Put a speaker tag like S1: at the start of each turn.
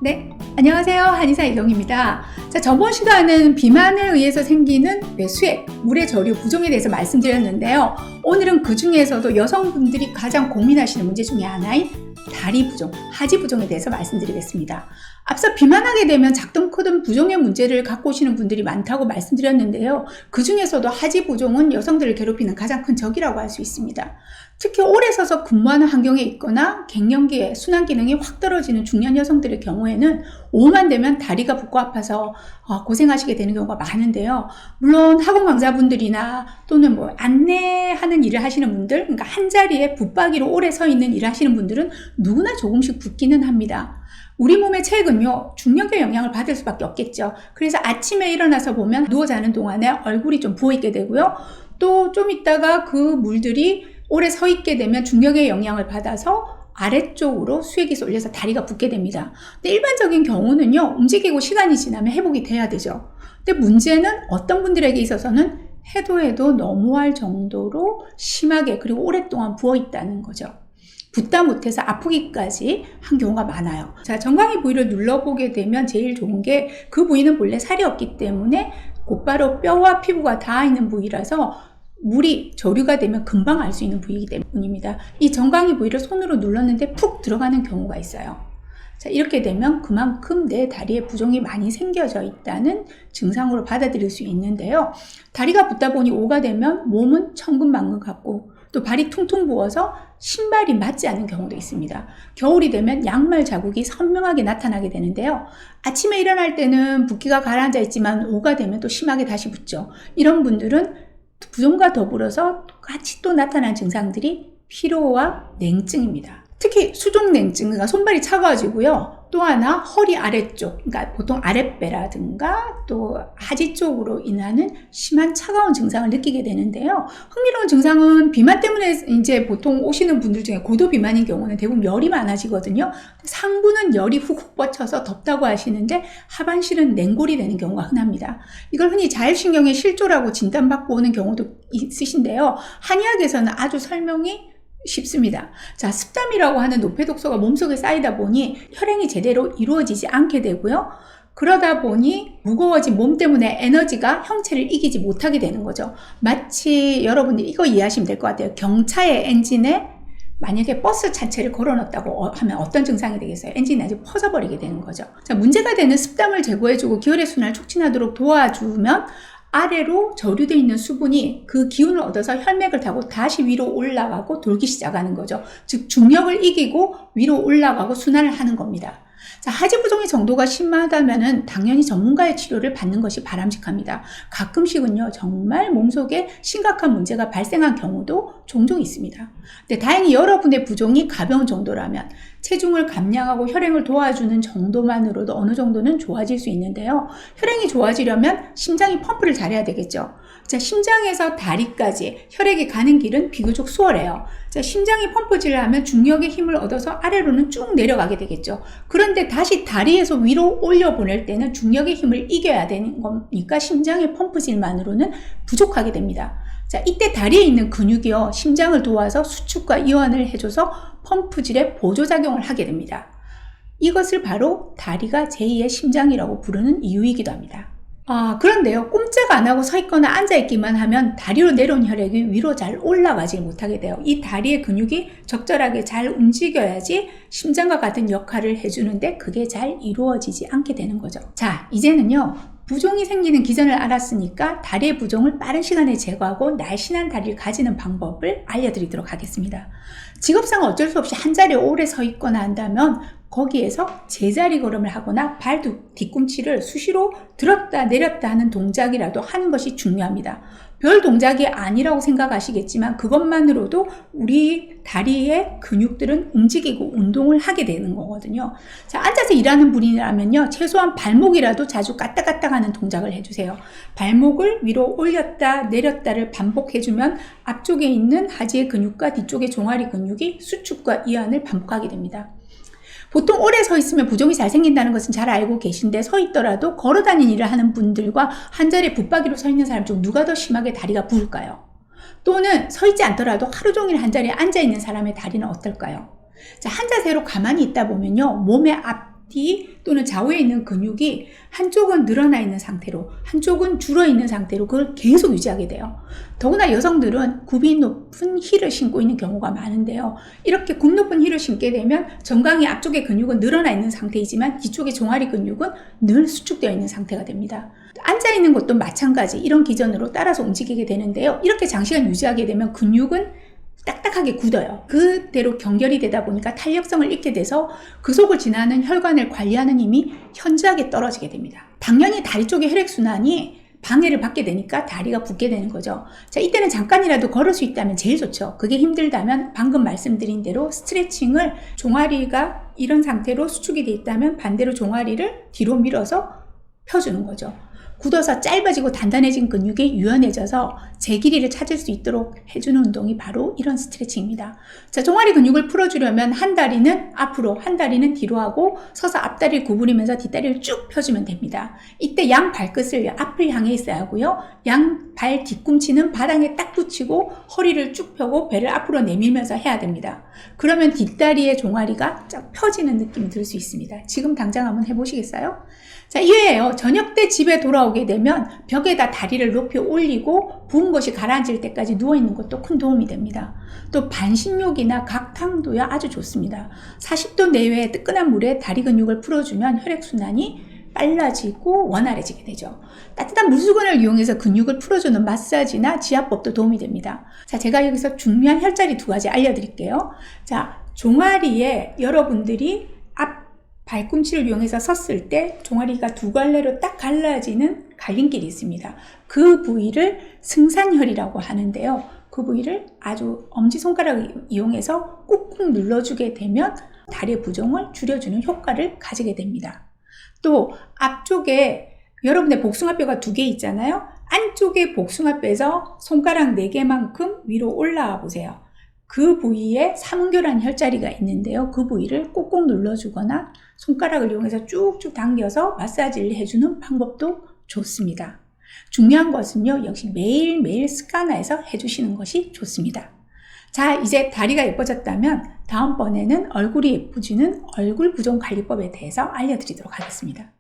S1: 네, 안녕하세요. 한의사 이경입니다. 자, 저번 시간은 비만에 의해서 생기는 뇌수액, 물의 저류 부종에 대해서 말씀드렸는데요. 오늘은 그 중에서도 여성분들이 가장 고민하시는 문제 중에 하나인 다리 부종, 하지 부종에 대해서 말씀드리겠습니다. 앞서 비만하게 되면 작든 크든 부종의 문제를 갖고 오시는 분들이 많다고 말씀드렸는데요. 그 중에서도 하지 부종은 여성들을 괴롭히는 가장 큰 적이라고 할 수 있습니다. 특히 오래 서서 근무하는 환경에 있거나 갱년기에 순환 기능이 확 떨어지는 중년 여성들의 경우에는 오후만 되면 다리가 붓고 아파서 고생하시게 되는 경우가 많은데요. 물론 학원 강사분들이나 또는 안내하는 일을 하시는 분들, 그러니까 한 자리에 붙박이로 오래 서 있는 일을 하시는 분들은 누구나 조금씩 붓기는 합니다. 우리 몸의 체액은요, 중력의 영향을 받을 수밖에 없겠죠. 그래서 아침에 일어나서 보면 누워 자는 동안에 얼굴이 좀 부어있게 되고요. 또 좀 있다가 그 물들이 오래 서 있게 되면 중력의 영향을 받아서 아래쪽으로 수액이 쏠려서 다리가 붓게 됩니다. 근데 일반적인 경우는요, 움직이고 시간이 지나면 회복이 돼야 되죠. 근데 문제는 어떤 분들에게 있어서는 해도 너무할 정도로 심하게 그리고 오랫동안 부어 있다는 거죠. 붓다 못해서 아프기까지 한 경우가 많아요. 자, 정강이 부위를 눌러보게 되면 제일 좋은 게 그 부위는 본래 살이 없기 때문에 곧바로 뼈와 피부가 닿아 있는 부위라서 물이 저류가 되면 금방 알 수 있는 부위이기 때문입니다. 이 정강이 부위를 손으로 눌렀는데 푹 들어가는 경우가 있어요. 자, 이렇게 되면 그만큼 내 다리에 부종이 많이 생겨져 있다는 증상으로 받아들일 수 있는데요. 다리가 붓다 보니 오가 되면 몸은 천근만근 같고 또 발이 퉁퉁 부어서 신발이 맞지 않는 경우도 있습니다. 겨울이 되면 양말 자국이 선명하게 나타나게 되는데요. 아침에 일어날 때는 붓기가 가라앉아 있지만 오가 되면 또 심하게 다시 붓죠. 이런 분들은 부종과 더불어서 같이 또 나타난 증상들이 피로와 냉증입니다. 특히 수족냉증, 그러니까 손발이 차가워지고요. 또 하나 허리 아래쪽, 그러니까 보통 아랫배라든가 또 하지 쪽으로 인하는 심한 차가운 증상을 느끼게 되는데요. 흥미로운 증상은 비만 때문에 이제 보통 오시는 분들 중에 고도 비만인 경우는 대부분 열이 많아지거든요. 상부는 열이 훅훅 뻗쳐서 덥다고 하시는데 하반신은 냉골이 되는 경우가 흔합니다. 이걸 흔히 자율신경의 실조라고 진단받고 오는 경우도 있으신데요. 한의학에서는 아주 설명이 쉽습니다. 자, 습담이라고 하는 노폐독소가 몸속에 쌓이다 보니 혈행이 제대로 이루어지지 않게 되고요. 그러다 보니 무거워진 몸 때문에 에너지가 형체를 이기지 못하게 되는 거죠. 마치 여러분들이 이거 이해하시면 될 것 같아요. 경차의 엔진에 만약에 버스 자체를 걸어놨다고 하면 어떤 증상이 되겠어요? 엔진이 아주 퍼져버리게 되는 거죠. 자, 문제가 되는 습담을 제거해주고 기혈의 순환을 촉진하도록 도와주면 아래로 저류되어 있는 수분이 그 기운을 얻어서 혈맥을 타고 다시 위로 올라가고 돌기 시작하는 거죠. 즉 중력을 이기고 위로 올라가고 순환을 하는 겁니다. 자, 하지 부종의 정도가 심하다면은 당연히 전문가의 치료를 받는 것이 바람직합니다. 가끔씩은요, 정말 몸속에 심각한 문제가 발생한 경우도 종종 있습니다. 근데 다행히 여러분의 부종이 가벼운 정도라면 체중을 감량하고 혈행을 도와주는 정도만으로도 어느 정도는 좋아질 수 있는데요. 혈행이 좋아지려면 심장이 펌프를 잘해야 되겠죠. 자, 심장에서 다리까지 혈액이 가는 길은 비교적 수월해요. 자, 심장이 펌프질을 하면 중력의 힘을 얻어서 아래로는 쭉 내려가게 되겠죠. 그런데 다시 다리에서 위로 올려보낼 때는 중력의 힘을 이겨야 되는 거니까 심장의 펌프질만으로는 부족하게 됩니다. 자, 이때 다리에 있는 근육이요, 심장을 도와서 수축과 이완을 해줘서 펌프질의 보조작용을 하게 됩니다. 이것을 바로 다리가 제2의 심장이라고 부르는 이유이기도 합니다. 그런데요, 꼼짝 안 하고 서 있거나 앉아 있기만 하면 다리로 내려온 혈액이 위로 잘 올라가지 못하게 돼요. 이 다리의 근육이 적절하게 잘 움직여야지 심장과 같은 역할을 해주는데 그게 잘 이루어지지 않게 되는 거죠. 자, 이제는요, 부종이 생기는 기전을 알았으니까 다리의 부종을 빠른 시간에 제거하고 날씬한 다리를 가지는 방법을 알려드리도록 하겠습니다. 직업상 어쩔 수 없이 한 자리에 오래 서 있거나 한다면 거기에서 제자리 걸음을 하거나 발 뒤꿈치를 수시로 들었다 내렸다 하는 동작이라도 하는 것이 중요합니다. 별 동작이 아니라고 생각하시겠지만 그것만으로도 우리 다리의 근육들은 움직이고 운동을 하게 되는 거거든요. 자, 앉아서 일하는 분이라면요, 최소한 발목이라도 자주 까딱까딱 하는 동작을 해주세요. 발목을 위로 올렸다 내렸다를 반복해주면 앞쪽에 있는 하지의 근육과 뒤쪽의 종아리 근육이 수축과 이완을 반복하게 됩니다. 보통 오래 서 있으면 부종이 잘 생긴다는 것은 잘 알고 계신데 서 있더라도 걸어 다니는 일을 하는 분들과 한 자리에 붙박이로 서 있는 사람 중 누가 더 심하게 다리가 부을까요? 또는 서 있지 않더라도 하루 종일 한 자리에 앉아 있는 사람의 다리는 어떨까요? 자, 한 자세로 가만히 있다 보면요, 몸의 앞 뒤 또는 좌우에 있는 근육이 한쪽은 늘어나 있는 상태로 한쪽은 줄어 있는 상태로 그걸 계속 유지하게 돼요. 더구나 여성들은 굽이 높은 힐을 신고 있는 경우가 많은데요. 이렇게 굽 높은 힐을 신게 되면 정강이 앞쪽의 근육은 늘어나 있는 상태이지만 뒤쪽의 종아리 근육은 늘 수축되어 있는 상태가 됩니다. 앉아 있는 것도 마찬가지 이런 기전으로 따라서 움직이게 되는데요. 이렇게 장시간 유지하게 되면 근육은 딱딱하게 굳어요. 그대로 경결이 되다 보니까 탄력성을 잃게 돼서 그 속을 지나는 혈관을 관리하는 힘이 현저하게 떨어지게 됩니다. 당연히 다리 쪽의 혈액순환이 방해를 받게 되니까 다리가 붓게 되는 거죠. 자, 이때는 잠깐이라도 걸을 수 있다면 제일 좋죠. 그게 힘들다면 방금 말씀드린 대로 스트레칭을 종아리가 이런 상태로 수축이 돼 있다면 반대로 종아리를 뒤로 밀어서 펴주는 거죠. 굳어서 짧아지고 단단해진 근육이 유연해져서 제 길이를 찾을 수 있도록 해주는 운동이 바로 이런 스트레칭입니다. 자, 종아리 근육을 풀어주려면 한 다리는 앞으로, 한 다리는 뒤로 하고 서서 앞다리를 구부리면서 뒷다리를 쭉 펴주면 됩니다. 이때 양 발끝을 앞을 향해 있어야 하고요. 양 발 뒤꿈치는 바닥에 딱 붙이고 허리를 쭉 펴고 배를 앞으로 내밀면서 해야 됩니다. 그러면 뒷다리의 종아리가 쫙 펴지는 느낌이 들 수 있습니다. 지금 당장 한번 해보시겠어요? 자, 이외에요. 저녁 때 집에 돌아오게 되면 벽에다 다리를 높이 올리고 부은 것이 가라앉을 때까지 누워있는 것도 큰 도움이 됩니다. 또 반신욕이나 각탕도야 아주 좋습니다. 40도 내외의 뜨끈한 물에 다리 근육을 풀어주면 혈액순환이 빨라지고 원활해지게 되죠. 따뜻한 물수건을 이용해서 근육을 풀어주는 마사지나 지압법도 도움이 됩니다. 자, 제가 여기서 중요한 혈자리 2가지 알려드릴게요. 자, 종아리에 여러분들이 앞 발꿈치를 이용해서 섰을 때 종아리가 2갈래로 딱 갈라지는 갈림길이 있습니다. 그 부위를 승산혈이라고 하는데요. 그 부위를 아주 엄지손가락을 이용해서 꾹꾹 눌러주게 되면 다리의 부종을 줄여주는 효과를 가지게 됩니다. 또 앞쪽에 여러분의 복숭아뼈가 2개 있잖아요. 안쪽에 복숭아뼈에서 손가락 4개만큼 위로 올라와 보세요. 그 부위에 삼은교라는 혈자리가 있는데요. 그 부위를 꾹꾹 눌러주거나 손가락을 이용해서 쭉쭉 당겨서 마사지를 해주는 방법도 좋습니다. 중요한 것은요, 역시 매일매일 습관화해서 해주시는 것이 좋습니다. 자, 이제 다리가 예뻐졌다면 다음번에는 얼굴이 예뻐지는 얼굴 부종 관리법에 대해서 알려드리도록 하겠습니다.